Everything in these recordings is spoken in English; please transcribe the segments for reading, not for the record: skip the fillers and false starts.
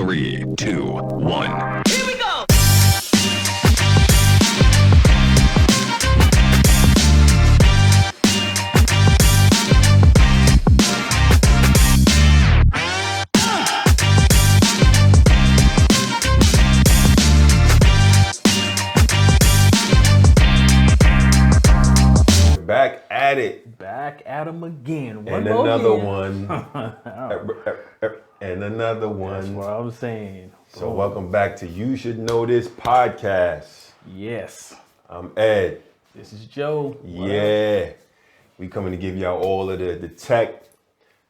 3, 2, 1. Here we go! Back at it. Back at him again. And another one. And another one. That's what I was saying. So welcome back to You Should Know This podcast. Yes. I'm Ed. This is Joe. Yeah. We coming to give y'all all of the tech,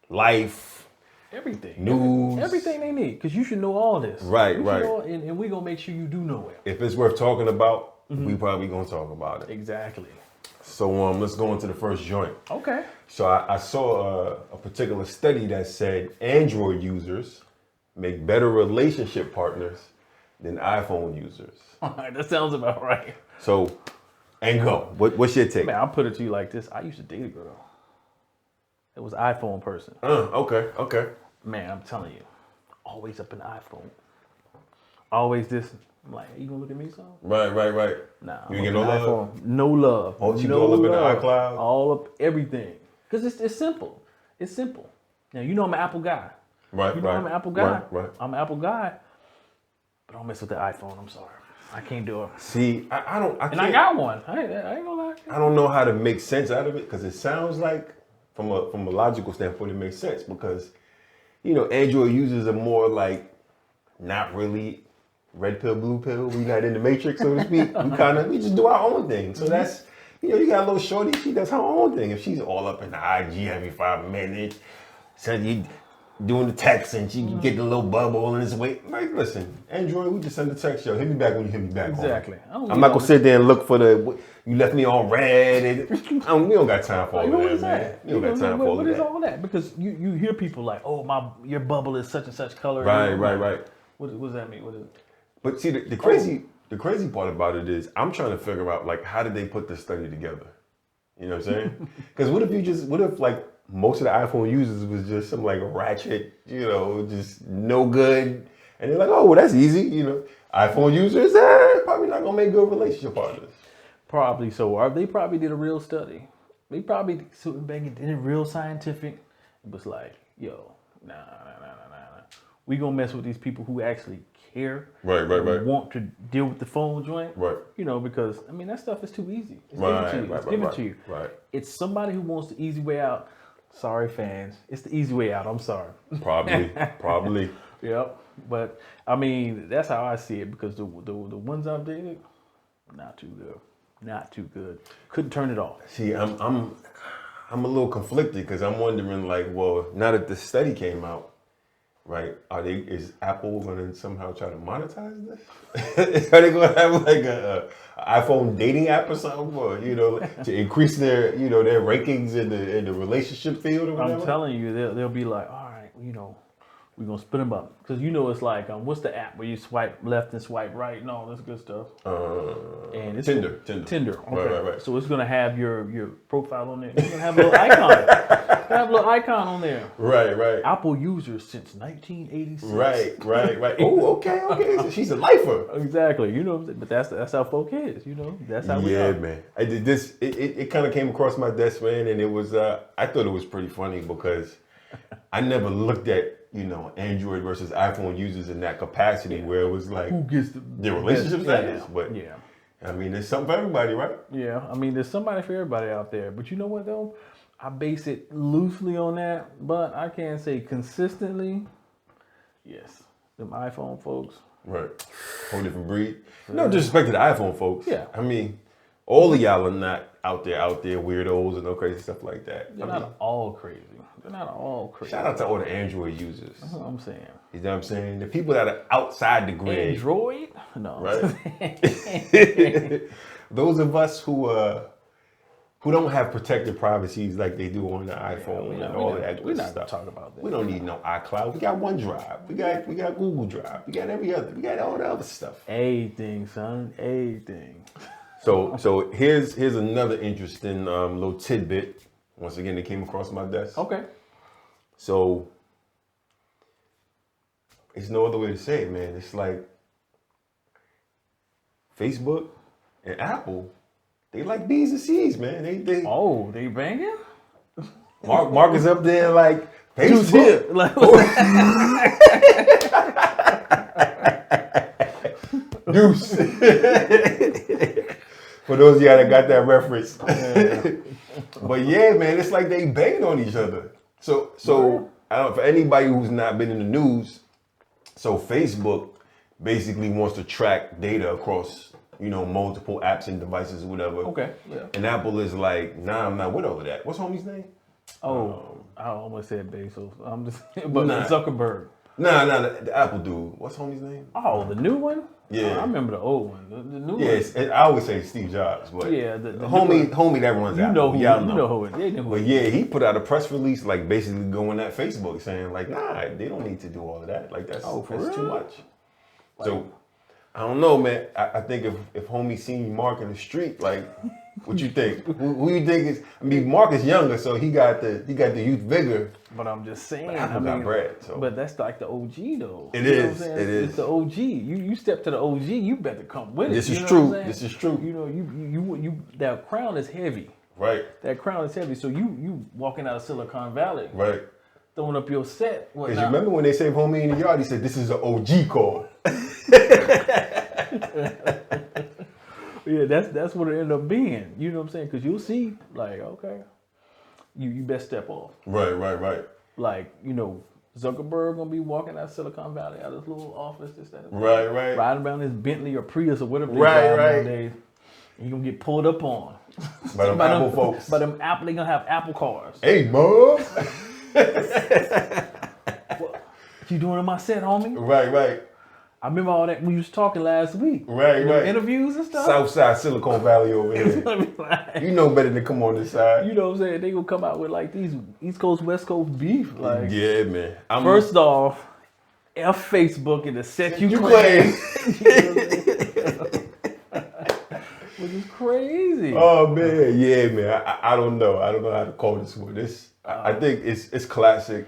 life, Everything. news. Everything they need. Because you should know all this. Right, You should right. know- and we're going to make sure you do know it. If it's worth talking about, we probably gonna talk about it. Exactly. So let's go into the first joint. Okay. So I saw a particular study that said Android users make better relationship partners than iPhone users. All right, that sounds about right. So, and go. What's your take? Man, I'll put it to you like this. I used to date a girl. It was an iPhone person. Okay. Man, I'm telling you. Always up in the iPhone. Always this. I'm like, you gonna look at me, son? Right. Nah. You ain't get no love? iPhone. No love. Oh, she no go all up in the love. iCloud? All up everything. Because it's simple. It's simple. Now, you know I'm an Apple guy. Right. You know I'm an Apple guy. Right. I'm an Apple guy. But don't mess with the iPhone. I'm sorry. I can't do it. See, I can't. And I got one. I ain't gonna lie. I don't know how to make sense out of it because it sounds like, from a logical standpoint, it makes sense because, Android users are more like not really red pill, blue pill. We not in the matrix, so to speak. We just do our own thing. So that's, you got a little shorty, she does her own thing. If she's all up in the IG every 5 minutes, so you doing the text and she can get the little bubble and it's wait. Like, listen, Android, we just send the text, yo, hit me back when you hit me back. Exactly. I'm not gonna sit there and look for you left me on red. And, we don't got time for all What of is that, man. that? We don't got time for all What of is that. all that? Because you hear people like, oh, your bubble is such and such color. Right. What does that mean? What is it? But see, the crazy part about it is I'm trying to figure out like how did they put this study together? You know what I'm saying? Because what if like most of the iPhone users was just some like ratchet, just no good, and they're like, oh, well, that's easy, iPhone users, probably not gonna make good relationship partners. Probably so. Or they probably did a real study. They probably did it real scientific. It was like, yo, nah. We gonna mess with these people who actually care. Right. Who want to deal with the phone joint. Right. Because that stuff is too easy. It's given to you. Right. It's somebody who wants the easy way out. Sorry, fans. It's the easy way out. I'm sorry. Probably. Yep. But that's how I see it because the ones I've dated, not too good. Not too good. Couldn't turn it off. See, I'm a little conflicted because I'm wondering like, well, now that the study came out, right? Is Apple going to somehow try to monetize this? Are they going to have like a iPhone dating app or something, or to increase their their rankings in the relationship field or whatever? I'm telling you, they'll be like, all right, we're gonna split them up because it's like what's the app where you swipe left and swipe right and all this good stuff. And it's Tinder. Okay. Right. So it's gonna have your profile on there. It's gonna have a little icon. It's gonna have a little icon on there. Right. Apple users since 1986. Right. Oh, okay. So she's a lifer. Exactly. But that's how folk is. That's how we are. Yeah, man. I did this. It kind of came across my desk, man, and it was. I thought it was pretty funny because I never looked at Android versus iPhone users in that capacity where it was like Who gets the relationship status. But yeah. there's something for everybody, right? Yeah, there's somebody for everybody out there. But you know what, though? I base it loosely on that, but I can't say consistently. Yes, them iPhone folks. Right. Whole different breed. No disrespect to the iPhone folks. Yeah. All of y'all are not out there weirdos and no crazy stuff like that. They're not all crazy. Shout out to all the Android users. That's what I'm saying. You know what I'm saying? The people that are outside the grid. Android? No. Right? Those of us who don't have protected privacies like they do on the iPhone and all of that We're good not stuff. talking about that. We don't need no iCloud. We got OneDrive. We got Google Drive. We got every other. We got all the other stuff. Everything, son. Everything. So here's another interesting little tidbit. Once again, it came across my desk. Okay. So it's no other way to say it, man. It's like Facebook and Apple, they like B's and C's, man. They they banging? Mark is up there like Juice Facebook. here. Like, what's that? Deuce. For those of y'all that got that reference. But yeah, man, it's like they banging on each other. So I don't, for anybody who's not been in the news, so Facebook basically wants to track data across, multiple apps and devices or whatever. Okay, yeah. And Apple is like, nah, I'm not with all of that. What's homie's name? Oh, I almost said Bezos. I'm just, but Nah. Zuckerberg. Nah, the Apple dude. What's homie's name? Oh, the new one? Yeah. I remember the old one. The new Yes, one. I always say Steve Jobs, but Yeah, the homie that runs Apple. Y'all Y'all know who it is. But yeah, he put out a press release, like basically going at Facebook, saying like, nah, they don't need to do all of that. Like that's for too real? much. So I don't know, man. I think if homie seen you Mark in the street, like, what you think? who you think is? I mean, Mark is younger, so he got the youth vigor. But I'm just saying. But Apple got bread, so. But that's like the OG though. It You know what I'm is, saying? it is. It's the OG. You step to the OG, you better come with it. This You is know true. what I'm saying? This is true. You that crown is heavy. Right. That crown is heavy. So you walking out of Silicon Valley, Right. throwing up your set. Because you remember when they saved homie in the yard, he said, this is an OG call. Yeah, that's what it ended up being. You know what I'm saying? Because you'll see, like, okay, you best step off. Right. Like, Zuckerberg gonna be walking out of Silicon Valley, out of his little office, this, that, and that. Right. Riding around his Bentley or Prius or whatever they Right. drive nowadays. And you gonna get pulled up on. By them Apple folks. But them Apple, they gonna have Apple cars. Hey, Mom. What you doing in my set, homie? Right. I remember all that when you was talking last week. Right. Interviews and stuff. Southside Silicon Valley over here. Like, You know better than come on this side. you know what I'm saying? They gonna come out with like these East Coast, West Coast beef. Like, Yeah, man. first off, F Facebook and the set you claim. Which is crazy. Oh man, yeah, man. I don't know. I don't know how to call this one. I think it's classic.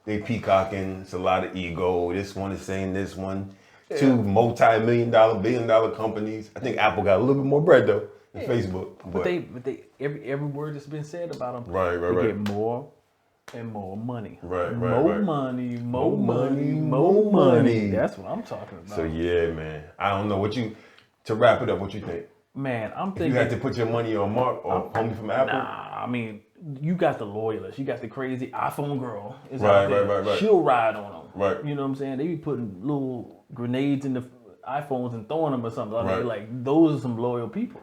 They peacocking. It's a lot of ego. This one is saying this one. Yeah. 2 multi-million-dollar, billion-dollar companies. I think Apple got a little bit more bread though than Facebook. But they every word that's been said about them. Right. They get more and more money. Right. More money, more money. That's what I'm talking about. So yeah, man. I don't know to wrap it up. What you think? Man, I'm thinking You had to put your money on Mark or homie from Apple. Nah, I mean, you got the loyalists. You got the crazy iPhone girl. Is Right, out there. right. She'll ride on them. Right. You know what I'm saying? They be putting little grenades in the iPhones and throwing them or something. Right. Like those are some loyal people.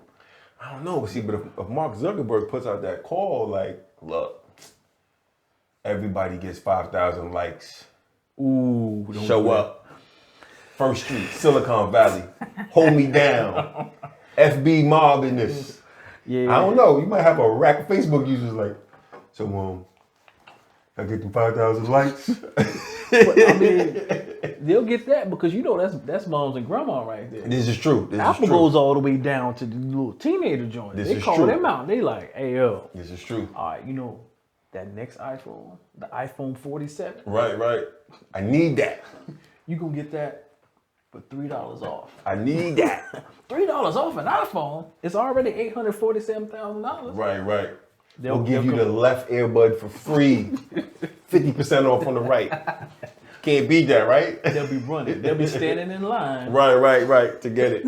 I don't know. See, but if Mark Zuckerberg puts out that call, like, look, everybody gets 5,000 likes. Ooh, Show up. First Street, Silicon Valley. Hold me down. FB mob in this. Yeah. I don't know. You might have a rack of Facebook users like, so I get them 5,000 likes. But, I mean, they'll get that because that's moms and grandma right there. This is true. Apple goes all the way down to the little teenager joint. They call them out. They like, hey yo. This is true. All right, that next iPhone, the iPhone 47. Right. I need that. You gonna get that for $3 off. I need that. $3 off an iPhone. It's already $847,000. Right. They'll give you the left earbud for free. 50% off on the right. Can't beat that, right? They'll be running. They'll be standing in line. Right, to get it.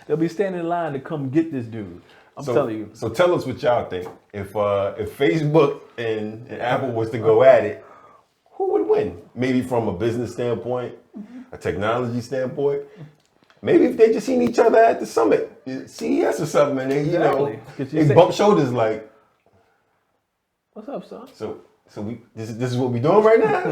They'll be standing in line to come get this dude. I'm telling you. So tell us what y'all think. If Facebook and Apple was to go at it, who would win? Maybe from a business standpoint, a technology standpoint. Maybe if they just seen each other at the summit, CES or something, and they bump shoulders like, what's up, son? So this is what we doing right now?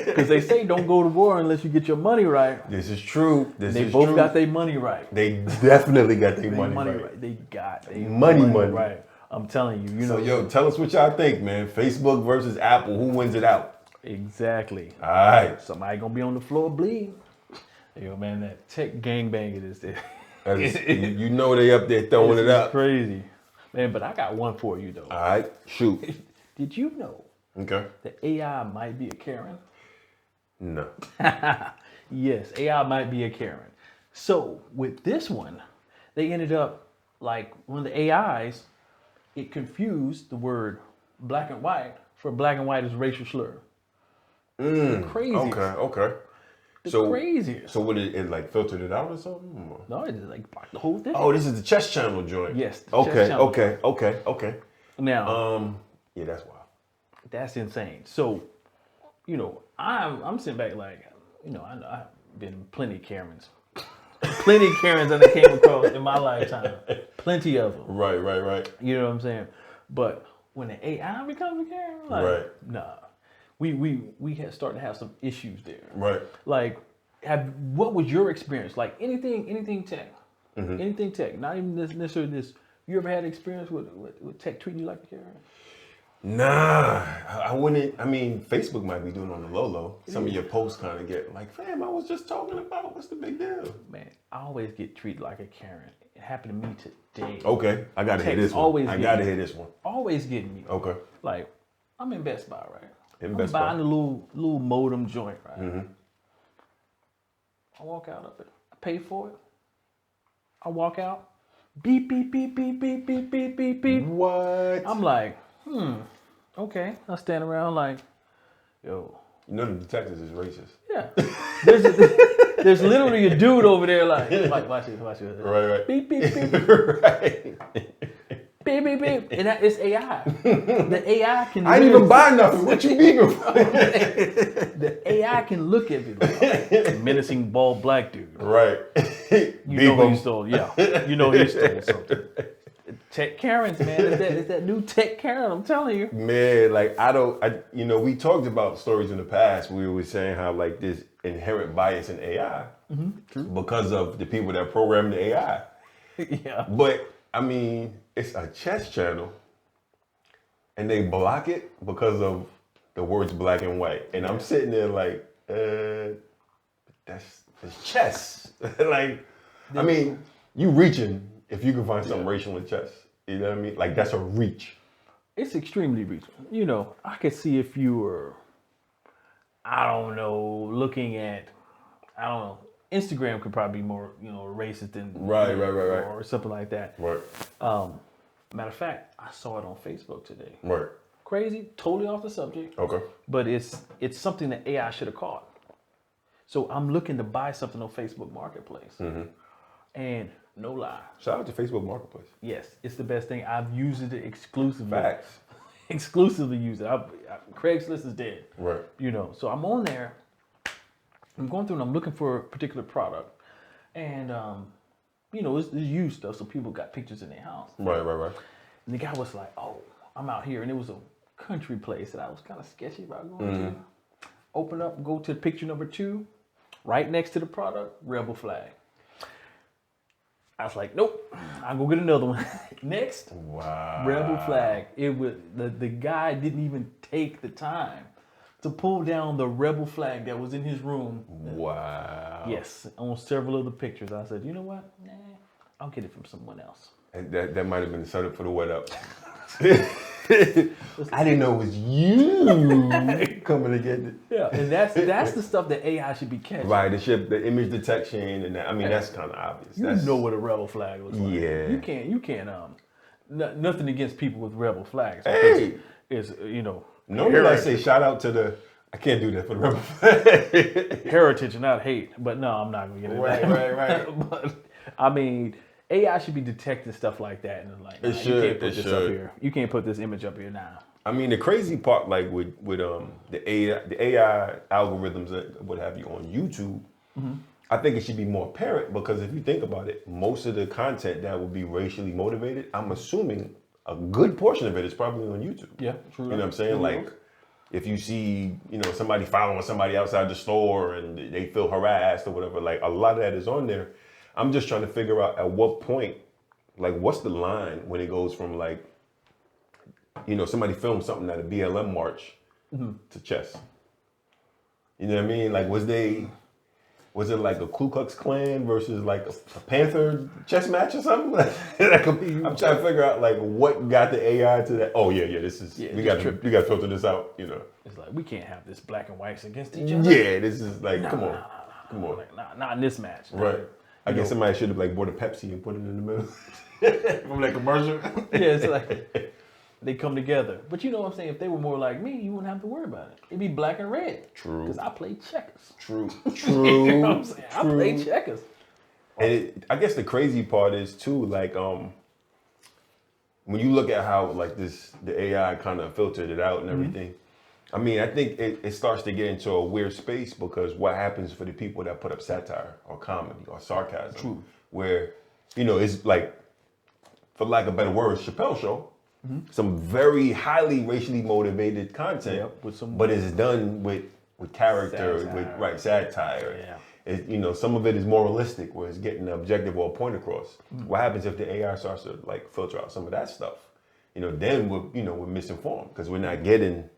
Because they say don't go to war unless you get your money right. This is true. They both got their money right. They definitely got their money right. They got their money right. I'm telling you. So tell us what y'all think, man. Facebook versus Apple, who wins it out? Exactly. All right. Somebody gonna be on the floor bleeding. Yo, man, that tech gangbanging is there. You know they up there throwing it up. Crazy. Man, but I got one for you, though. All right, shoot. Did you know Okay. that AI might be a Karen? No. Yes, AI might be a Karen. So with this one, they ended up like one of the AIs, it confused the word black and white for black and white as racial slur. The craziest. Okay. The craziest. So what it like filtered it out or something? Or? No, it just like blocked the whole thing. Oh, this is the chess channel joint. Yes. The Okay. chess channel. Okay. Now, Yeah, that's wild. that's insane. So, you know, I'm sitting back like, you know, I've been plenty of Karens. Plenty of Karens that I came across in my lifetime. Plenty of them. Right. You know what I'm saying? But when the AI becomes a Karen, like, Right. nah. We had started to have some issues there. Right. Like, what was your experience? Like anything tech, anything tech, not even necessarily this. You ever had experience with tech treating you like a Karen? Nah, I wouldn't. I mean, Facebook might be doing on the low. Some of your posts kind of get like, fam, I was just talking about what's the big deal? Man, I always get treated like a Karen. It happened to me today. Okay, I gotta hear this one. Always I getting gotta me. hear this one. Always getting me. Okay. Like, I'm in Best Buy, right? In I'm Best Buy. buying a little modem joint, right? I walk out of it. I pay for it. I walk out. Beep, beep, beep, beep, beep, beep, beep, beep, beep. What? I'm like, okay. I stand around like, yo. You know the detectives is racist. Yeah. There's literally a dude over there like watch it. Right. Beep, beep, beep. Right. Beep, beep, beep. And it's AI. The AI can I didn't even buy nothing. What you mean? The AI can look at me like menacing bald black dude. Right. You know he stole. Yeah. You know he stole something. Tech Karens, man. It's that new Tech Karen. I'm telling you. Man, like we talked about stories in the past. We were saying how like this inherent bias in AI because of the people that program the AI. Yeah. But I mean, it's a chess channel, and they block it because of the words black and white. And I'm sitting there like, that's chess. Like, I mean, you reaching if you can find something racial in chess. You know what I mean? Like, that's a reach. It's extremely reachable. You know, I could see if you were, I don't know, looking at, I don't know, Instagram could probably be more, racist than Right. or something like that. Right. Matter of fact, I saw it on Facebook today. Right. Crazy, totally off the subject. Okay. But it's something that AI should have caught. So I'm looking to buy something on Facebook Marketplace, and no lie. Shout out to Facebook Marketplace. Yes, it's the best thing. I've used it exclusively. Facts. Exclusively used it. Craigslist is dead. Right. So I'm on there. I'm going through and I'm looking for a particular product, and it's used stuff. So people got pictures in their house. Right. And the guy was like, "Oh, I'm out here," and it was a country place that I was kind of sketchy about going to. Open up, go to picture number 2, right next to the product, rebel flag. I was like, nope, I'll go get another one. Next, Wow. rebel flag. It was the guy didn't even take the time to pull down the rebel flag that was in his room. Wow. Yes, on several of the pictures. I said, you know what? Nah, I'll get it from someone else. And that might have been the setup for the what up. I didn't know it was you coming to get it. Yeah, and that's the stuff that AI should be catching. Right, the image detection and that. I mean, that's kind of obvious. You know what a rebel flag looks like. Yeah. You can't. Nothing against people with rebel flags. Hey. Is Normally I say shout out to the. I can't do that for the rebel flag. heritage and not hate, but no, I'm not gonna get into that. Right. But I mean, AI should be detecting stuff like that, and like, It should, you can't put it this should. up here. You can't put this image up here now. I mean, the crazy part, like with the AI algorithms and what have you on YouTube, I think it should be more apparent because if you think about it, most of the content that would be racially motivated, I'm assuming a good portion of it is probably on YouTube. Yeah, true. You know what I'm saying? Like, if you see, somebody following somebody outside the store and they feel harassed or whatever, like a lot of that is on there. I'm just trying to figure out at what point, like, what's the line when it goes from like, somebody filmed something at a BLM march to chess. You know what I mean? Like, was they, was it like a Ku Klux Klan versus like a Panther chess match or something? Like, I'm trying to figure out like what got the AI to that. Oh yeah, this is we got to filter this out. You know, it's like we can't have this black and whites against each other. Yeah, this is like come on. Like, not in this match. Right. I guess somebody should have like bought a Pepsi and put it in the middle from that commercial. Yeah, it's like they come together. But you know what I'm saying? If they were more like me, you wouldn't have to worry about it. It'd be black and red. True. Because I play checkers. True. You know what I'm saying? I play checkers. And I guess the crazy part is too, like, when you look at how like the AI kind of filtered it out and everything. I mean, I think it starts to get into a weird space because what happens for the people that put up satire or comedy or sarcasm, True. where, you know, it's like, for lack of better words, Chappelle Show, some very highly racially motivated content, but it's done with character, satire. Satire. Yeah. You know, some of it is moralistic, where it's getting an objective or a point across. What happens if the AI starts to like filter out some of that stuff? You know, then we're misinformed because we're not getting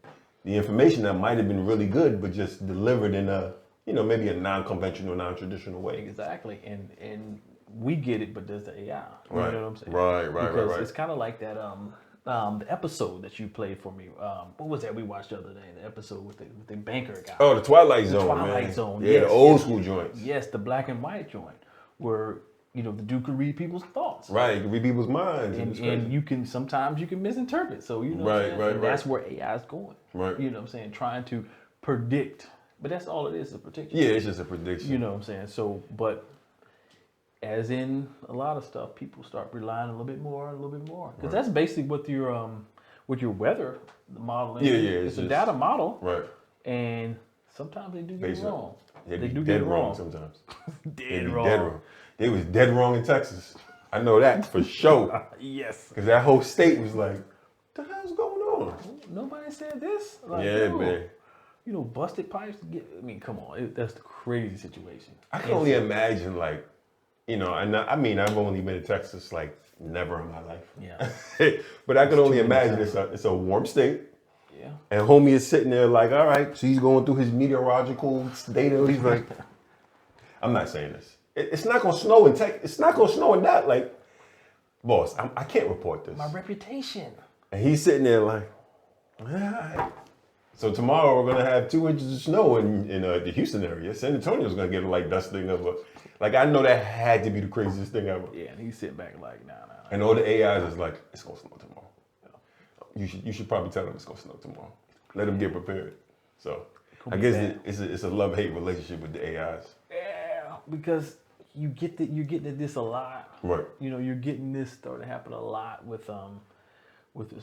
the information that might have been really good, but just delivered in a, you know, maybe a non-conventional, non-traditional way. Exactly, and we get it, but does the AI? You Right. know what I'm saying? Right. Because it's kind of like that. The episode that you played for me. What was that we watched the other day? The episode with the banker guy. Oh, the Twilight Zone, Twilight man. Zone. Yeah, Yes, the old school joints. Yes, the black and white joint, where the dude could read people's thoughts. Right, you can read people's minds. And sometimes you can misinterpret. So you know, what I'm saying? Right. That's where AI is going. Right. You know what I'm saying? Trying to predict, but that's all it is, a prediction. Yeah, it's just a prediction. You know what I'm saying? So, but as in a lot of stuff, people start relying a little bit more, because that's basically what your weather modeling. Yeah, it's a data model. Right. And sometimes they do get it wrong. They do dead get it wrong sometimes. Dead Dead wrong. wrong. They was dead wrong in Texas. I know that for sure. Yes. Because that whole state was like, what the hell's going on? Nobody said this. Like, Yeah, no. man. You know, busted pipes. Come on. That's the crazy situation. I can only imagine, like, you know, and I've only been to Texas like never in my life. Yeah. But I can only imagine it's a warm state. Yeah. And homie is sitting there like, all right, so he's going through his meteorological data. He's like, I'm not saying this. It's not gonna snow in Texas. It's not gonna snow in that. Like, boss, I can't report this. My reputation. And he's sitting there like, all right. So tomorrow we're gonna have 2 inches of snow in the Houston area. San Antonio's gonna get a light dusting of a. Like, I know that had to be the craziest thing ever. Yeah, and he's sitting back like, nah. And all the AIs is like, it's gonna snow tomorrow. You should probably tell them it's gonna snow tomorrow. Let them get prepared. So I guess it's a love-hate relationship with the AIs. Yeah, because you're getting at this a lot. Right. You know, you're getting this starting to happen a lot with a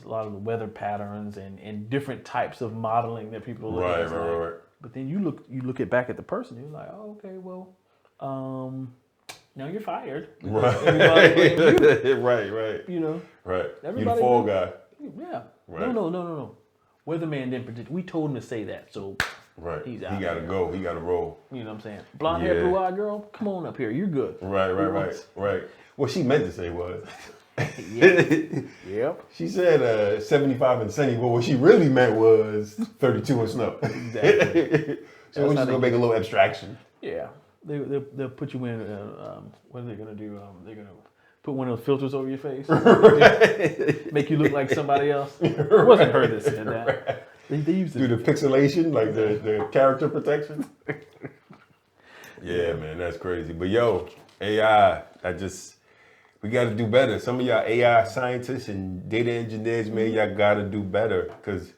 lot of the weather patterns and different types of modeling that people look at. Right. But then you look back at the person, you're like, oh, okay, well, now you're fired. Right. Everybody blamed you. Right. You know. Right. Everybody You the fall guy. Yeah. Right. No. Weatherman didn't predict. We told him to say that, so Right. he's out. He gotta go. He gotta roll. You know what I'm saying? Blonde hair, blue eyed girl, come on up here. You're good. Right. What she meant to say was. Yep. She said 75 and sunny, but what she really meant was 32 and snow. Exactly. So we're just gonna make a little abstraction. Yeah. They'll put you in. What are they gonna do? They're gonna put one of those filters over your face, make you look like somebody else. It wasn't her that said that. They used to do the pixelation, like the character protection. Yeah, man, that's crazy. But yo, AI, we got to do better. Some of y'all AI scientists and data engineers, man, y'all got to do better because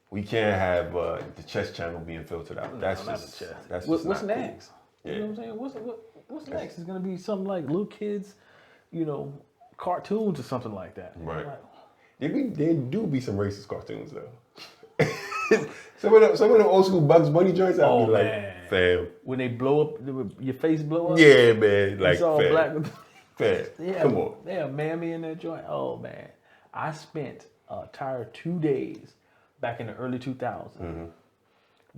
we can't have the chess channel being filtered out. That's not just the chess. that's What's just not next? Cool. You know what I'm saying? What's next? It's gonna be something like little kids, cartoons or something like that. Right. Like, There do be some racist cartoons though. some of them old school Bugs Bunny joints. I'd be like, man. fam. When they blow up, your face blow up. Yeah, man. Like, It's all fam. black. Fam. Yeah, Come on. They have Mammy in that joint. Oh man, I spent an entire 2 days back in the early 2000s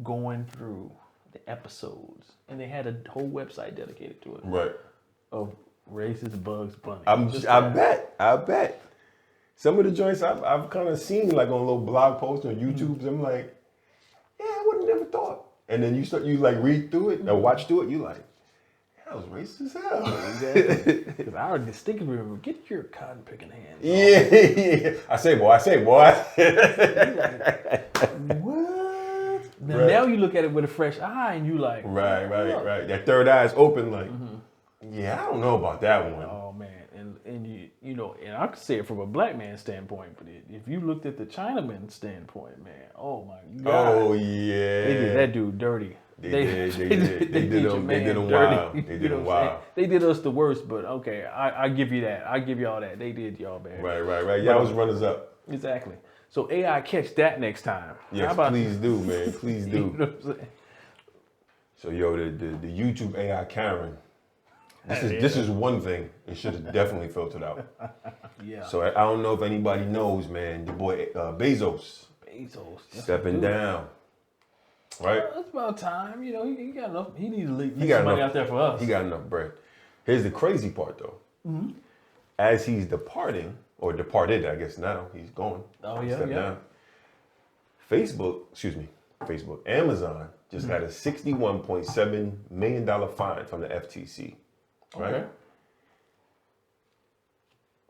going through the episodes, and they had a whole website dedicated to it. Right. Of racist Bugs Bunny. I bet. Some of the joints I've kind of seen like on little blog posts on YouTube. I'm like, yeah, I would have never thought. and then you like read through it or watch through it, you like, that was racist as hell. Exactly. Because I distinctly remember, get your cotton picking hands Yeah. I say, boy. What? Right. Now you look at it with a fresh eye and you like, Right. That third eye is open, like, yeah, I don't know about that one. oh man, and you know, and I could say it from a black man's standpoint, but if you looked at the Chinaman standpoint, man, oh my god, Oh yeah, they did that dude dirty. They did him wild. They did him wild. They did us the worst, but okay, I give you that. I give y'all that. They did y'all bad. Right. Y'all was runners up. Exactly. So AI, catch that next time. Yes, please do, man. Please do. You know what I'm saying? So yo, the YouTube AI Karen. This is one thing. It should have definitely filtered out. Yeah. So I don't know if anybody knows, man. The boy Bezos stepping down. Right? Well, it's about time. You know, he got enough. He needs to leave He got somebody enough, out there for us. He got enough bread. Here's the crazy part, though. Mm-hmm. As he's departing, or departed, I guess now, he's gone. Oh, yeah, Stepped yeah. down. Amazon just had a $61.7 million fine from the FTC. Right? Okay.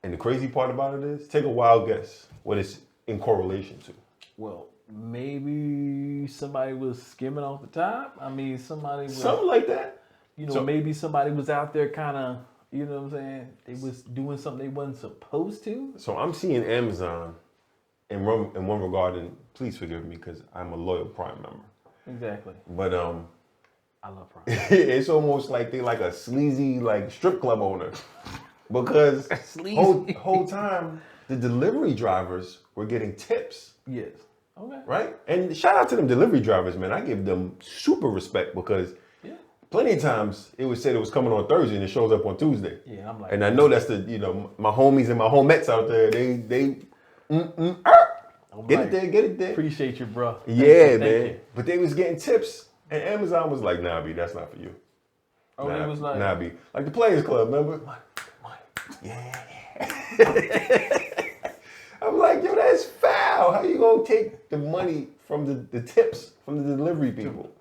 And the crazy part about it is, take a wild guess what it's in correlation to. Well, maybe somebody was skimming off the top. I mean, something like that. You know, So- maybe somebody was out there kind of, you know what I'm saying? They was doing something they wasn't supposed to. So I'm seeing Amazon in one regard, and please forgive me because I'm a loyal Prime member. Exactly. But I love Prime. it's almost like they like a sleazy like strip club owner, because whole time the delivery drivers were getting tips. Yes. Okay. Right? And shout out to them delivery drivers, man. I give them super respect because plenty of times it was said it was coming on Thursday and it shows up on Tuesday. Yeah, I'm like, and I know that's my homies and my homettes out there. They get it there. Appreciate you, bro. Thank you. But they was getting tips, and Amazon was like, "Nah, B, that's not for you." Oh, it was like, "Nah, B," like the Players Club, remember? Yeah. I'm like, yo, that's foul. How you gonna take the money from the tips from the delivery people?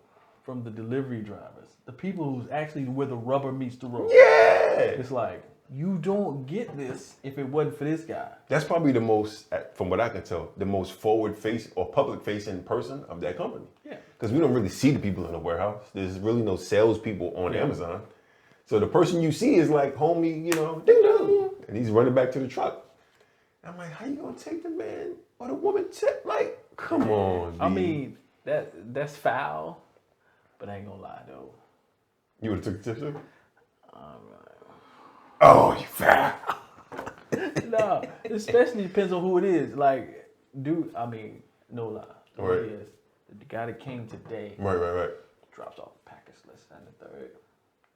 From the delivery drivers, the people who's actually where the rubber meets the road. Yeah. It's like, you don't get this if it wasn't for this guy. That's probably the most, from what I can tell, the most forward face or public facing person of that company. Yeah. Because we don't really see the people in the warehouse. There's really no salespeople on Amazon. So the person you see is like, homie, ding dong. And he's running back to the truck. I'm like, how you gonna take the man or the woman tip? Like, come on, B. I mean, that's foul, but I ain't gonna lie though. You would have took the tip too? Oh, you foul. No, especially depends on who it is. Like, dude, I mean, no lie. Right. It is. The guy that came today Right. drops off a package less than the third.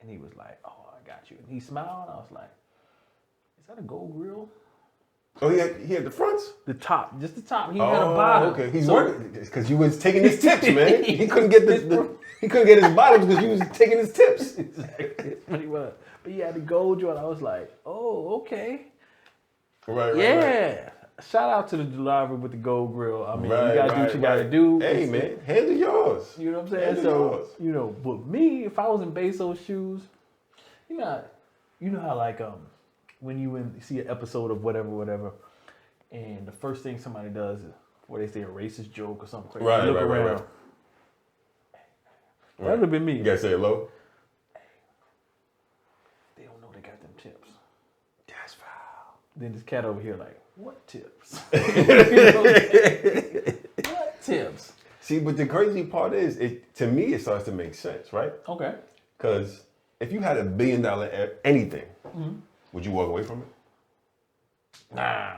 And he was like, oh, I got you. And he smiled. I was like, is that a gold grill? Oh, he had the fronts? The top, just the top. He had a bottom. Okay. He's working because you was taking his tips, man. He couldn't get he couldn't get his bottoms because you was taking his tips. Exactly. Pretty much. But he had the gold joint. I was like, oh, okay. Right. Yeah. Shout out to the driver with the gold grill. I mean, you gotta do what you gotta do. Hey, man, handle yours. You know what I'm saying? Handle yours. But me, if I was in Bezos' shoes, you know how like when you see an episode of whatever, and the first thing somebody does is where they say a racist joke or something crazy. Right. That would have been me. You gotta say it low. They don't know they got them tips. That's foul. Then this cat over here like, what tips? What tips? See, but the crazy part is, to me, it starts to make sense, right? Okay. Because if you had $1 billion anything, would you walk away from it? Nah.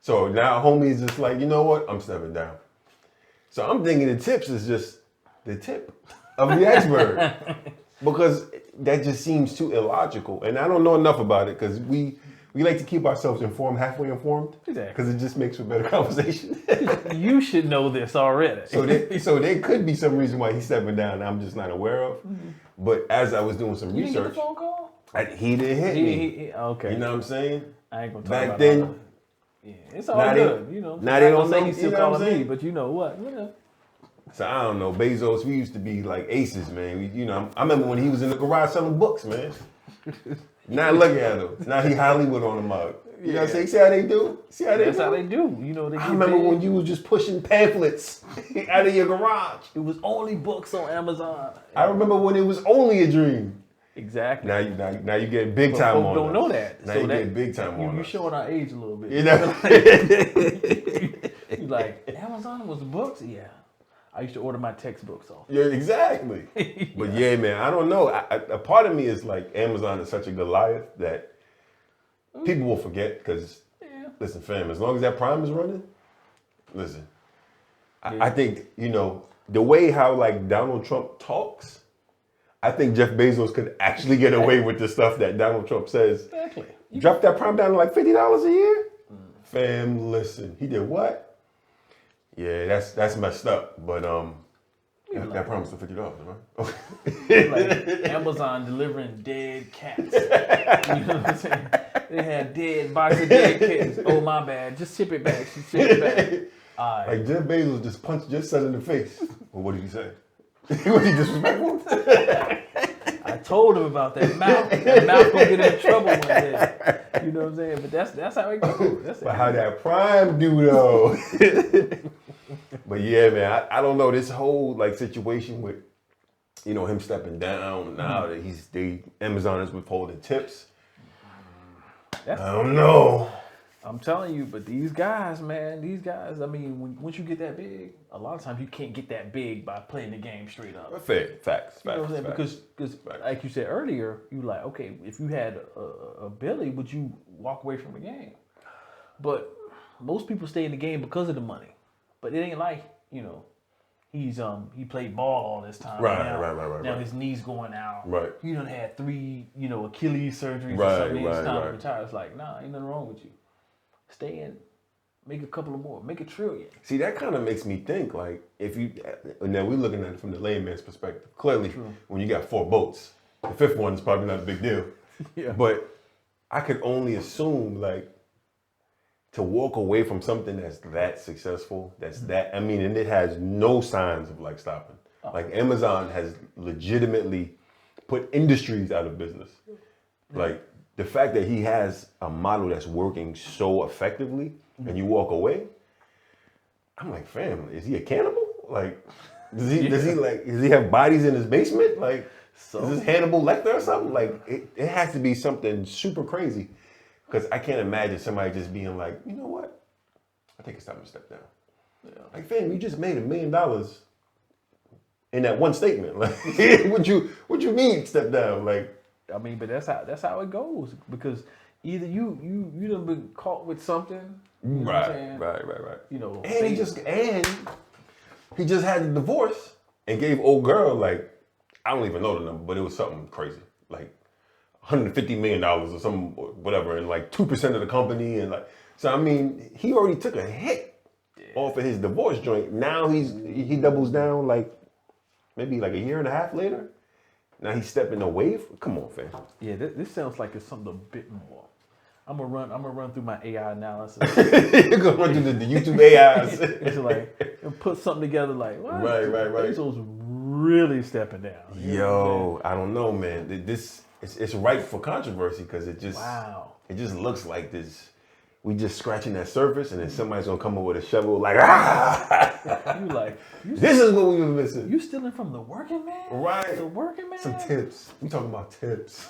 So now homie's just like, you know what? I'm stepping down. So I'm thinking the tips is just the tip of the iceberg. Because that just seems too illogical. And I don't know enough about it because we like to keep ourselves informed, halfway informed. Exactly. Because it just makes for better conversation. You should know this already. So there could be some reason why he's stepping down I'm just not aware of. But as I was doing some You didn't get research, the phone call? he didn't hit me. He, okay. You know what I'm saying? I ain't gonna talk Back about then, all that. Yeah, it's all now good. Now I'm they not don't gonna say know. he's You still know what I'm calling me, saying? but you know what? Whatever. So I don't know, Bezos, we used to be like aces, man. I remember when he was in the garage selling books, man. Now look at him. Now he Hollywood on the mug. You know what I'm saying? See how they do? That's how they do. You know, they I get remember big. when you was just pushing pamphlets out of your garage. It was only books on Amazon. I remember when it was only a dream. Exactly. Now you get big But time folks on don't us. know that. Now So you that, get big time on You're us. showing our age a little bit. You know? You like, Amazon was books? Yeah. I used to order my textbooks off. Yeah, exactly. But yeah, man, I don't know. A part of me is like Amazon is such a Goliath that people will forget because, listen, fam, as long as that Prime is running, listen, I think, the way how like Donald Trump talks, I think Jeff Bezos could actually get away with the stuff that Donald Trump says. Exactly. Drop that Prime down to like $50 a year? Fam, listen, he did what? Yeah, that's messed up. But that Prime was for $50, right? Like Amazon delivering dead cats. You know what I'm saying? They had dead box of dead kittens. Oh, my bad. Just ship it back. She shipped it back. All right. Like Jeff Bezos just punched your son in the face. Well, what did he say? Was he disrespectful? I told him about that mouth. That mouth gonna get him in trouble one day. You know what I'm saying? But that's how it goes. But how that Prime do though? But yeah, man, I don't know this whole like situation with him stepping down now that Amazon is withholding tips. I don't know. I'm telling you, but these guys, man, I mean, once you get that big, a lot of times you can't get that big by playing the game straight up. Fair. Facts. You know what I'm saying? Because like you said earlier, you like, okay, if you had a Billy, would you walk away from the game? But most people stay in the game because of the money. But it ain't like, he played ball all this time. Right. Now his knee's going out. Right. He done had 3, Achilles surgeries Right, or something. It's time to right. retire. It's like, nah, ain't nothing wrong with you. Stay in, make a couple of more, make $1 trillion. See, that kind of makes me think like now we're looking at it from the layman's perspective. Clearly, when you got 4 boats, the 5th one is probably not a big deal. Yeah. But I could only assume like to walk away from something that's that successful, and it has no signs of like stopping. Like Amazon has legitimately put industries out of business. Like the fact that he has a model that's working so effectively and you walk away, I'm like, fam, is he a cannibal? Like, does he have bodies in his basement? Like, is this Hannibal Lecter or something? Like, it has to be something super crazy. Because I can't imagine somebody just being like, you know what? I think it's time to step down. Yeah. Like, fam, you just made $1 million in that one statement. Like, what you mean step down? Like, I mean, but that's how it goes. Because either you done been caught with something. You know what I'm saying? Right. And he just had the divorce and gave old girl like, I don't even know the number, but it was something crazy. Like $150 million or something, whatever, and like 2% of the company, and like, so I mean, he already took a hit off of his divorce joint. Now he doubles down like maybe like 1.5 years later. Now he's stepping away. Come on, fam. Yeah, this sounds like it's something a bit more. I'm gonna run through my AI analysis. You're gonna run through the YouTube AIs. It's like and put something together. Like, what? Right. Bezos really stepping down. Yo, I don't know, man. It's ripe for controversy because it just looks like this. We just scratching that surface, and then somebody's gonna come up with a shovel, like, this is what we were missing. You stealing from the working man, right? The working man. Some tips. We talking about tips.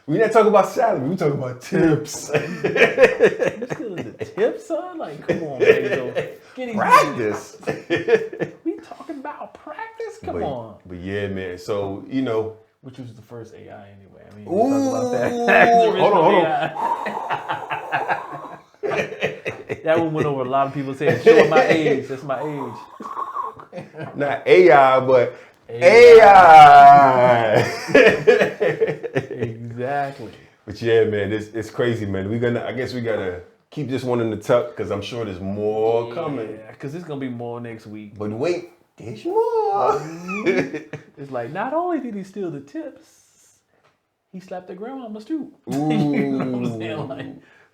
We not talking about salary. We talking about tips. You stealing the tips, son? Like, come on, Bezos. Get practice. We talking about practice? Come on. But yeah, man. So which was the first AI anyway. I mean, ooh, talk about that. Hold on. That one went over a lot of people saying, showing my age. That's my age. Not AI, but AI. Exactly. But yeah, man, it's crazy, man. I guess we gotta keep this one in the tuck because I'm sure there's more coming. Yeah, because there's gonna be more next week. But wait, there's more. It's like not only did he steal the tips, he slapped their grandmamas too. Ooh. You know what I'm saying? Like,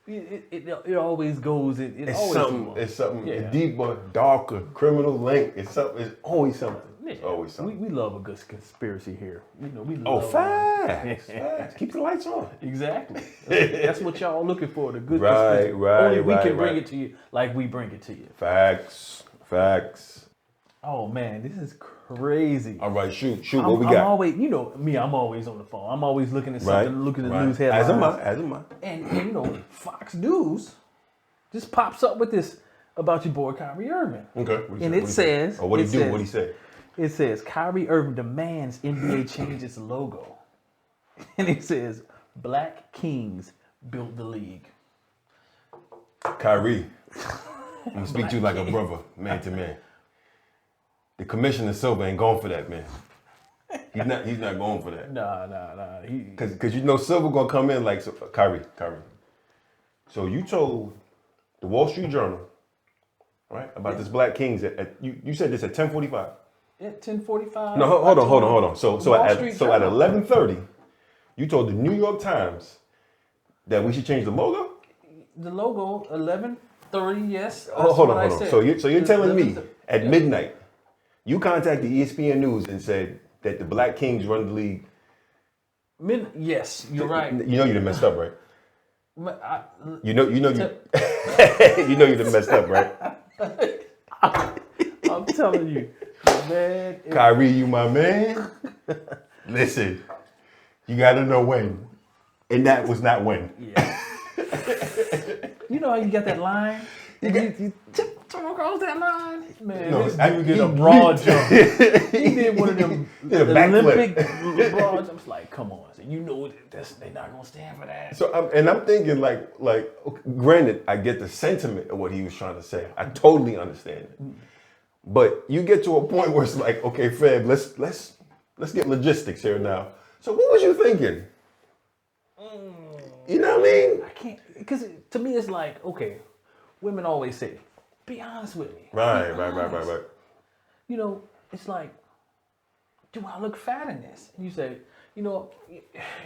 It always goes. It's always something. goes. It's something Yeah. deeper, darker, criminal link. It's something. It's always something. It's Yeah. always something. We love a good conspiracy here. You know, we love. Oh, facts. Keep the lights on. Exactly. That's what y'all looking for. The good Right, conspiracy. right, Only we can bring right. it to you like we bring it to you. Facts. Oh man, this is crazy. All right, shoot. What we got? I'm always, you know me. I'm always on the phone. I'm always looking at something, looking at news headlines. As am I. And you know, Fox News just pops up with this about your boy Kyrie Irving. Okay. And it says, what he do? What he say? It says Kyrie Irving demands NBA change its logo, and it says Black Kings built the league. Kyrie, I'm gonna speak to you like a brother, man to man. The commissioner Silver ain't going for that, man. He's not going for that. Nah. Cause you know Silver gonna come in like, so, Kyrie. So you told the Wall Street Journal, right, about this Black Kings you said this at 10:45. At 10:45. No, hold on. So at Journal. 11:30, you told the New York Times that we should change the logo. The logo 11:30. Yes. Oh, hold on. I said. So you're telling me 11:30. at midnight, you contacted ESPN News and said that the Black Kings run the league. Yes, you're right. You know you done messed up, right? You know you you know you done messed up, right? I'm telling you, man. Kyrie, you my man. Listen, you gotta know when, and that was not when. Yeah. You know how you got that line? You tiptoe across that line? Man, No, this dude did a broad jump. He did one of them Did a backflip. Olympic broad jumps. Like, come on. So you know they're not going to stand for that. So I'm thinking like, okay, granted, I get the sentiment of what he was trying to say. I totally understand it. But you get to a point where it's like, okay, Feb, let's get logistics here now. So what was you thinking? You know what I mean? I can't, because to me it's like, okay, women always say, be honest with me. Right. You know, it's like, do I look fat in this? And you say, you know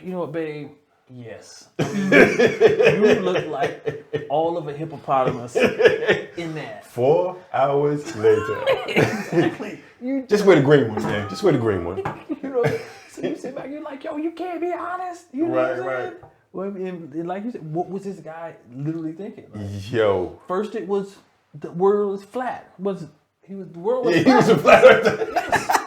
what, babe? Yes. You look like all of a hippopotamus in that. 4 hours later. Exactly. Just wear the green one, man. Just wear the green one. You know, so you sit back, you're like, yo, you can't be honest. You know what I'm saying? Well, and like you said, what was this guy literally thinking? Like, Yo. first it was the world is flat. The world was Yeah, flat. he was a flat earther. Yes.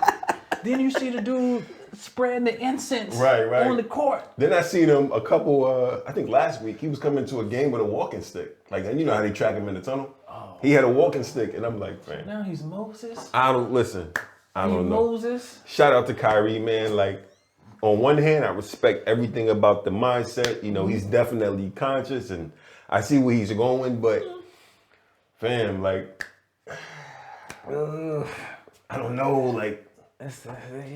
Then you see the dude spreading the incense Right. on the court. Then I seen him a couple, I think last week, he was coming to a game with a walking stick. Like, you know how they track him in the tunnel? Oh. He had a walking stick, and I'm like, man. Now he's Moses. I don't know. Moses. Shout out to Kyrie, man. Like, on one hand, I respect everything about the mindset. You know, he's definitely conscious, and I see where he's going. But, fam, like, I don't know. Like,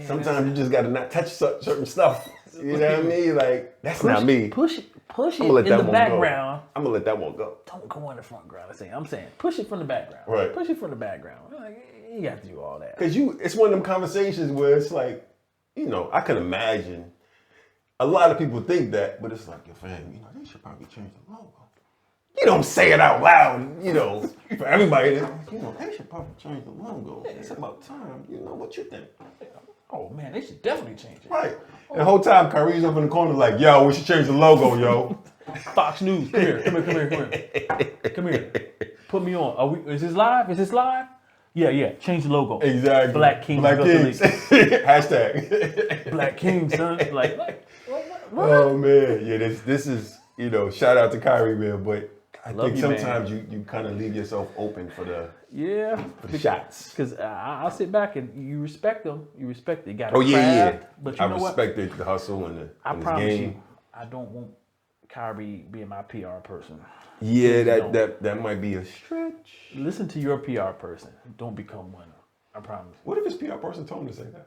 sometimes you just gotta not touch certain stuff. You know what I mean? Like, that's not me. Push it I'ma let in that the one background. I'm gonna let that one go. Don't go in the front ground. I'm saying push it from the background. Right. Push it from the background. Like, you got to do all that. Cause it's one of them conversations where it's like, you know, I can imagine a lot of people think that, but it's like, your fam, you know, they should probably change the logo. You don't say it out loud, you know, for everybody. You know, they should probably change the logo. It's about time. You know, what you think? Oh man, they should definitely change it. Right. And the whole time, Kyrie's up in the corner like, yo, we should change the logo, yo. Fox News, come here. Put me on. Is this live? Yeah. Change the logo. Exactly. Black Kings. Hashtag. Black Kings, son. Like what? Oh man, yeah. This is, you know, shout out to Kyrie, man. But I Love think you, sometimes you kind of leave yourself open for the shots. Because I'll sit back and you respect them. You respect it. You got Oh yeah. But you I know respect the hustle and the I and promise game. you, I don't want Kyrie being my PR person. Yeah, that might be a stretch. Listen to your PR person. Don't become one. I promise. What if his PR person told him to say that?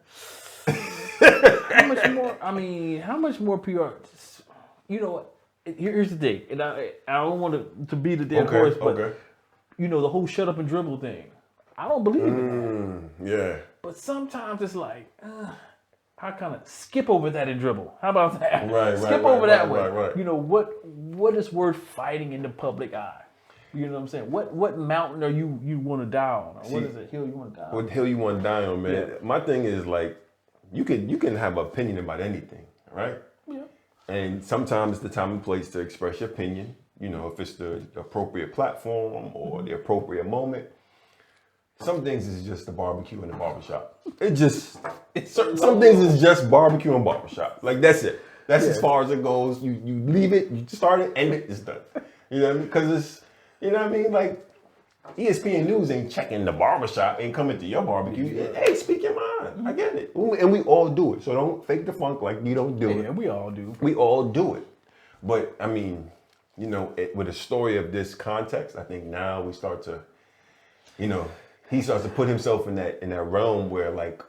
How much more PR? You know what? Here's the thing, and I don't want to be the dead horse, but you know the whole shut up and dribble thing. I don't believe in that. Yeah. But sometimes it's like, How kind of skip over that and dribble? How about that? Right, skip over that way. Right. You know what is worth fighting in the public eye? You know what I'm saying? What mountain are you want to die on? Or what is it hill you want to die on? What hill you want to die on, man? Yeah. My thing is like, you can have an opinion about anything, right? Yeah. And sometimes it's the time and place to express your opinion. You know, if it's the appropriate platform or the appropriate moment. Some things is just the barbecue and the barbershop. Some things is just barbecue and barbershop. Like that's it. That's as far as it goes. You leave it, you start it, end it, it's done. You know what I mean? Because it's, you know what I mean? Like ESPN News ain't checking the barbershop, ain't coming to your barbecue. Hey, speak your mind. I get it. And we all do it. So don't fake the funk like you don't do it. Yeah, we all do. We all do it. But I mean, you know, with a story of this context, I think now we start to, you know, he starts to put himself in that realm where, like,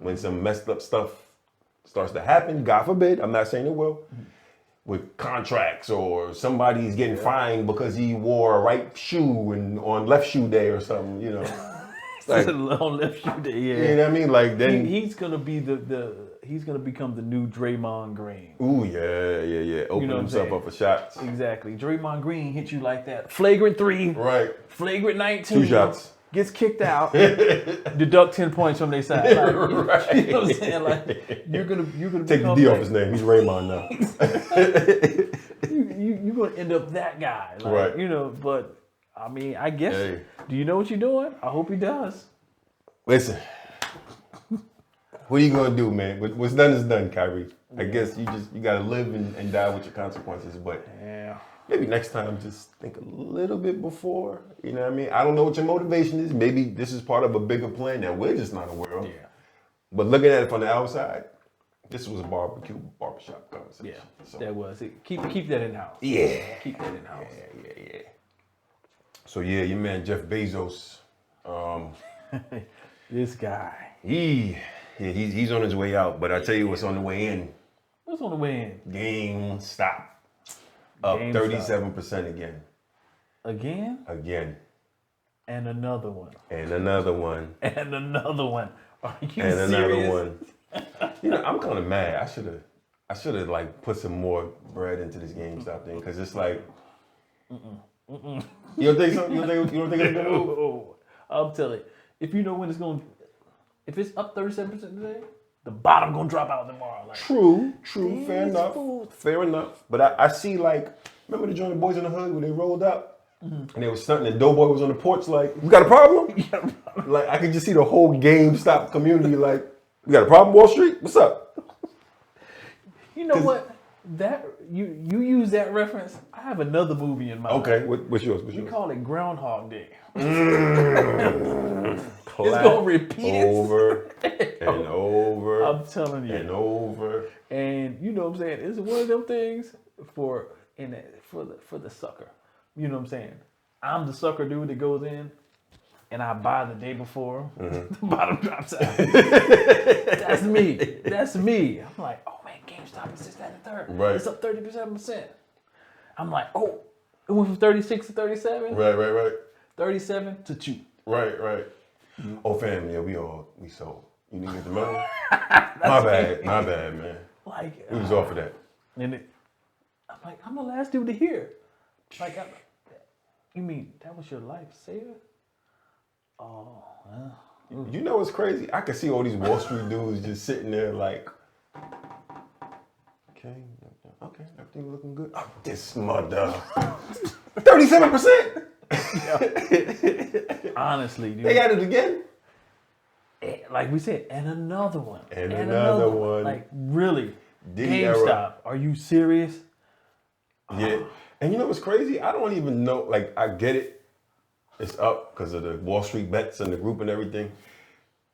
when some messed up stuff starts to happen, God forbid, I'm not saying it will, with contracts or somebody's getting fined because he wore a right shoe and on left shoe day or something, you know. Like, on left shoe day, yeah. You know what I mean? Like then he's gonna be he's gonna become the new Draymond Green. Ooh, yeah. Open himself up for shots. Exactly. Draymond Green hit you like that. Flagrant 3. Right. Flagrant 19. 2 shots. Gets kicked out, deduct 10 points from their side. Like, Right. You know what I'm saying? Like you're gonna take the D off his name. He's Raymond now. you're gonna end up that guy. Like, right. You know, but I mean, I guess. Hey. Do you know what you're doing? I hope he does. Listen, what are you gonna do, man? What's done is done, Kyrie. I guess you gotta live and die with your consequences. But yeah. Maybe next time, just think a little bit before. You know what I mean? I don't know what your motivation is. Maybe this is part of a bigger plan that we're just not aware of. Yeah. But looking at it from the outside, this was a barbershop conversation. Yeah, so. That was it. Keep that in house. Yeah. Keep that in house. Yeah. So yeah, your man Jeff Bezos. This guy. He's on his way out. But I tell you what's on the way in. What's on the way in? GameStop. Up 37% again. Again? And another one. And another one. And another one. Are you and serious? Another one. You know, I'm kind of mad. I should have like put some more bread into this GameStop thing because it's like. You don't think so? You don't think it's gonna move? Oh, I'm telling you, if you know when it's going, if it's up 37% today. The bottom gonna drop out tomorrow. Like, true. Fair enough. But I see like, remember the joint Boys in the Hood when they rolled up and they was stunting and Doughboy was on the porch like, we got a problem? Like I could just see the whole GameStop community like, we got a problem, Wall Street? What's up? You know what? That you use that reference. I have another movie in mind. Okay, what's yours? We call it Groundhog Day. It's gonna repeat over and over. I'm telling you. And over. And you know what I'm saying? It's one of them things for the sucker. You know what I'm saying? I'm the sucker dude that goes in and I buy the day before. The bottom drops out. That's me. I'm like, oh man, GameStop is just that and third. Right. It's up 37%. I'm like, oh, it went from 36 to 37. Right. 37 to 2. Right. Oh, fam, yeah, we sold. You didn't get the money? My bad, man. Like, we was off of that. And I'm like, I'm the last dude to hear. Like, you mean that was your life saver? Oh, well. You know what's crazy? I could see all these Wall Street dudes just sitting there like, okay, everything looking good. Oh, this mother. 37%. Honestly, dude. They got it again. Like we said, and another one. And another one. Like, really? Diddy GameStop, era. are you serious? Yeah. And you know what's crazy? I don't even know. Like, I get it. It's up because of the Wall Street bets and the group and everything.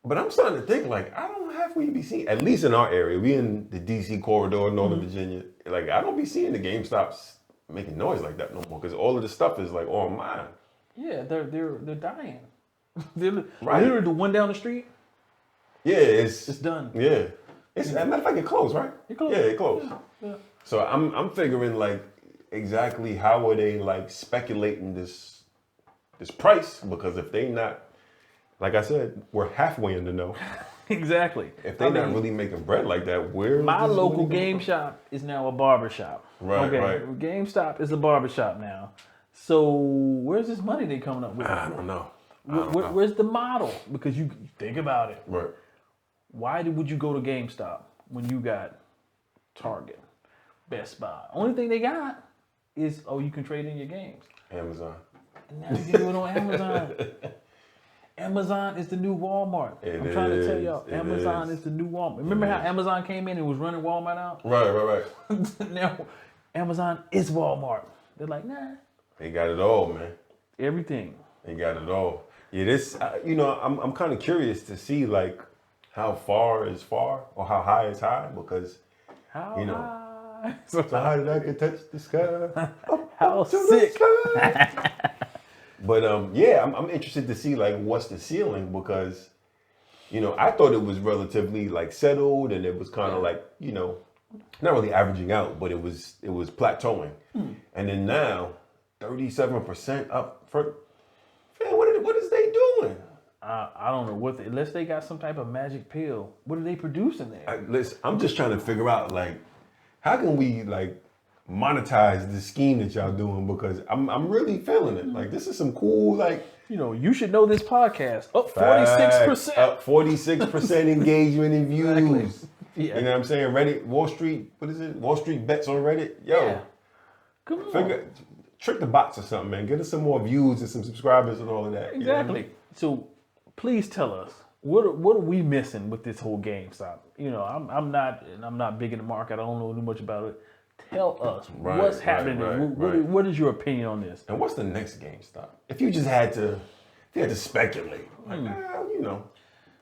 But I'm starting to think, like, I don't halfway be seeing, at least in our area, we in the D.C. corridor, Northern Virginia. Like, I don't be seeing the GameStops making noise like that no more because all of the stuff is, like, on mine. Yeah, they're dying. They're literally the one down the street. Yeah, it's done. Yeah, as a matter of fact, it closed, right? It closed. Yeah, it closed. Yeah. So I'm figuring like exactly how are they like speculating this price because if they not, like I said, we're halfway in the know. Exactly. If they're not really making bread like that, where my is this local money game coming shop is now a barber shop. Right, okay. right. GameStop is a barber shop now. So where's this money they coming up with? from? I don't know. Where's the model? Because you think about it. Right. Why would you go to GameStop when you got Target, Best Buy? Only thing they got is, you can trade in your games. Amazon. And now you can do it on Amazon. Amazon is the new Walmart. I'm trying to tell y'all, Amazon is the new Walmart. Remember how Amazon came in and was running Walmart out? Right. Now, Amazon is Walmart. They're like, nah. They got it all, man. Everything. They got it all. Yeah, this, I'm kind of curious to see, like, how far is far or how high is high, because, How high? So how did I get touch the sky? How sick. But I'm interested to see like what's the ceiling, because I thought it was relatively like settled, and it was kind of like not really averaging out, but it was plateauing. And then now 37% up for, man, what is they doing? I don't know unless they got some type of magic pill. What are they producing there? I'm just trying to figure out, like, how can we like monetize the scheme that y'all doing, because I'm really feeling it. Like, this is some cool, like, you should know this podcast. Up 46%. Up 46% engagement and views. Exactly. Yeah. You know what I'm saying? Reddit, Wall Street, what is it? Wall Street bets on Reddit. Yo, Yeah. Come on. Trick the bots or something, man. Get us some more views and some subscribers and all of that. Exactly. You know what I mean? So please tell us, what are we missing with this whole GameStop? I'm not big in the market. I don't know too much about it. Tell us what's happening. What is your opinion on this? And what's the next GameStop? If you just had to speculate, like,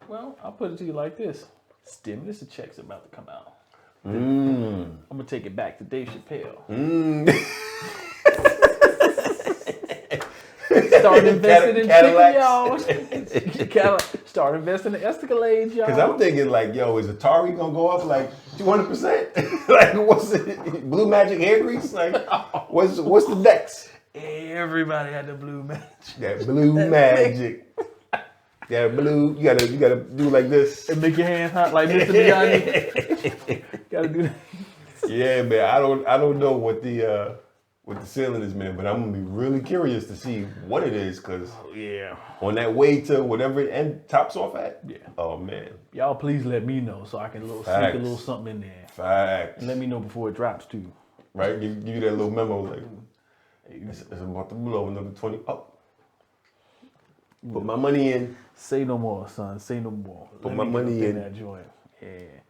Well, I'll put it to you like this: stimulus checks about to come out. I'm gonna take it back to Dave Chappelle. Start investing in chicken, y'all. Start investing in Escalades, y'all. Because I'm thinking, like, yo, is Atari gonna go up like 200%? Like, what's it? Blue Magic hair grease? Like, what's the next? Everybody had the blue magic. That blue magic. That blue. You gotta do like this and make your hands hot like Mr. Miyagi. Gotta do that. Yeah, man. I don't know what the ceiling is, man, but I'm gonna be really curious to see what it is, because on that way to whatever it tops off at. Yeah. Oh man. Y'all please let me know so I can sneak a little something in there. Facts. And let me know before it drops too. Right? Give you that little memo, like, it's about to blow another 20 up. Put my money in. Say no more, son. Say no more. Put my money in that joint. Yeah.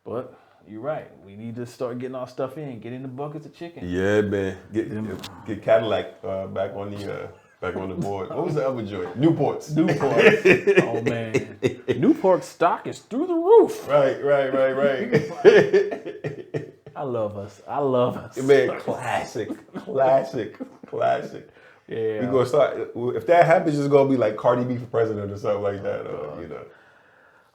But you're right. We need to start getting our stuff in. Get in the buckets of chicken. Yeah, man. Get Cadillac back on the board. What was the other joint? Newports. Oh man. Newport stock is through the roof. Right. I love us. Man, classic. Yeah. We gonna start. If that happens, it's gonna be like Cardi B for president or something like that.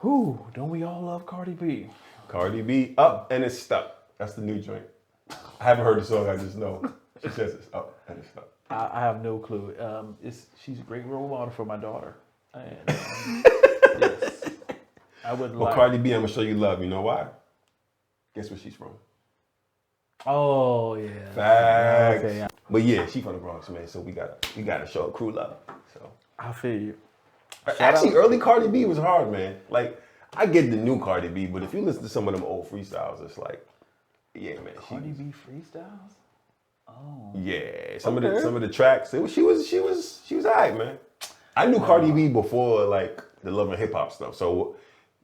Ooh, don't we all love Cardi B? Cardi B, up and it's stuck. That's the new joint. I haven't heard the song. I just know she says it's up and it's stuck. I have no clue. She's a great role model for my daughter. And, yes, I would like. Cardi B, I'm gonna show you love. You know why? Guess where she's from? Oh yeah. Facts. Okay, yeah. But yeah, she from the Bronx, man. So we gotta show a crew love. So I feel you. Actually, early Cardi B was hard, man. Like, I get the new Cardi B, but if you listen to some of them old freestyles, it's like, yeah, man. Cardi B freestyles? Oh. Yeah, some of the tracks. She was alright, man. I knew Cardi B before like the Love and Hip Hop stuff. So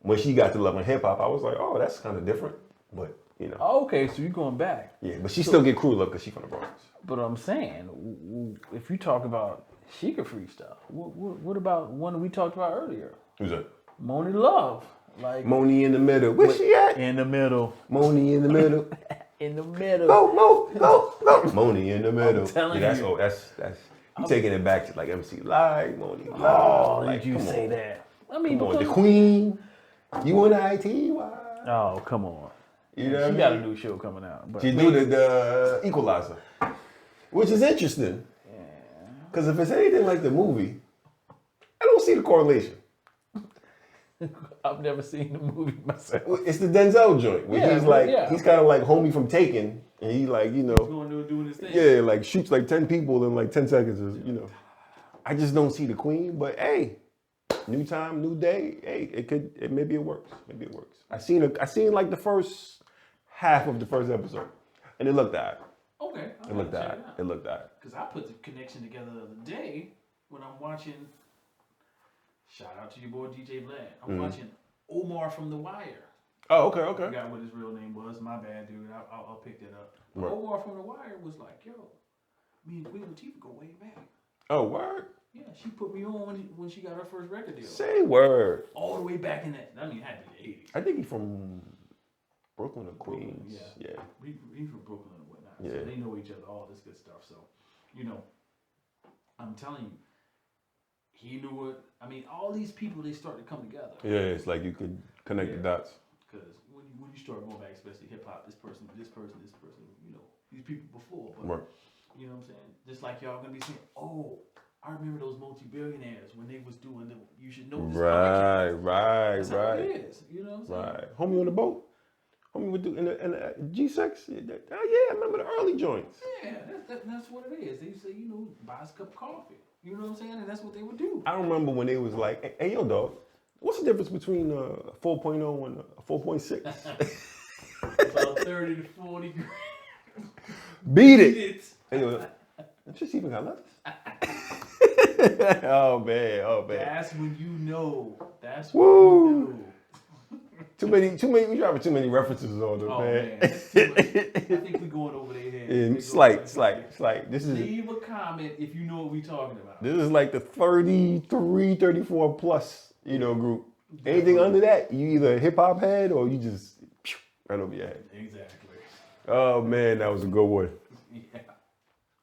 when she got to Love and Hip Hop, I was like, oh, that's kind of different. But okay, so you're going back. Yeah, but she still get crew love because she from the Bronx. But I'm saying, if you talk about she could freestyle, what about one we talked about earlier? Who's that? Moni Love. Like Moni in the middle. Where's she at? In the middle. Moni in the middle. In the middle. Go. Moni in the middle. I'm telling you. That's you taking it back to like MC Light, Moni Love. Oh, like, did you say that? I mean, come on, the Queen. UNITY. Oh, come on. You know she got a new show coming out. But she do the Equalizer, which is interesting. Yeah. Because if it's anything like the movie, I don't see the correlation. I've never seen the movie myself. It's the Denzel joint where Yeah, he's like, yeah. he's kind of like homie from Taken, and he like, you know, Going to doing his thing. yeah, like shoots like 10 people in like 10 seconds, or, you know. I just don't see the Queen, but hey, new time, new day. Hey, maybe it works. Maybe it works. I seen like the first half of the first episode, and it looked alright. Okay. It looked alright. It looked alright. Because I put the connection together the other day when I'm watching. Shout out to your boy DJ Vlad. I'm watching Omar from The Wire. Oh, okay. I forgot what his real name was. My bad, dude. I'll pick that up. But Right. Omar from The Wire was like, yo, me and Queen Latifah go way back. Oh, word. Yeah, she put me on when she got her first record deal. Say word. All the way back in that. I mean, it had to be the 80s. I think he's from Brooklyn or Queens. Yeah. He's from Brooklyn and whatnot. Yeah. So they know each other, all this good stuff. So, you know, I'm telling you, he knew what. I mean, all these people, they start to come together. Yeah, it's like you could connect the dots. Because when you start going back, especially hip hop, this person, you know, these people before. But, Right. you know what I'm saying? Just like y'all gonna be saying, oh, I remember those multi-billionaires when they was doing the You Should Know This podcast. Right. That's how it is. You know what I'm saying? Right. Homie on the boat. Homie would do in the G6. Oh yeah, I remember the early joints. Yeah, that's what it is. They say, you know, buy us a cup of coffee. You know what I'm saying? And that's what they would do. I remember when they was like, hey yo dog, what's the difference between 4.0 and 4.6? About 30 to 40 grand. Beat it. Hey, yo, just even got letters. Oh man. That's when you know. That's Woo. when you know. Too many. We driving too many references on them, man. That's too much. I think we're going over their head. Slight. This is Leave a comment if you know what we're talking about. This is like the 33, 34 plus, you know, group. Anything under that, you either a hip hop head or you just right over your head. Exactly. Oh man, that was a good one. Yeah.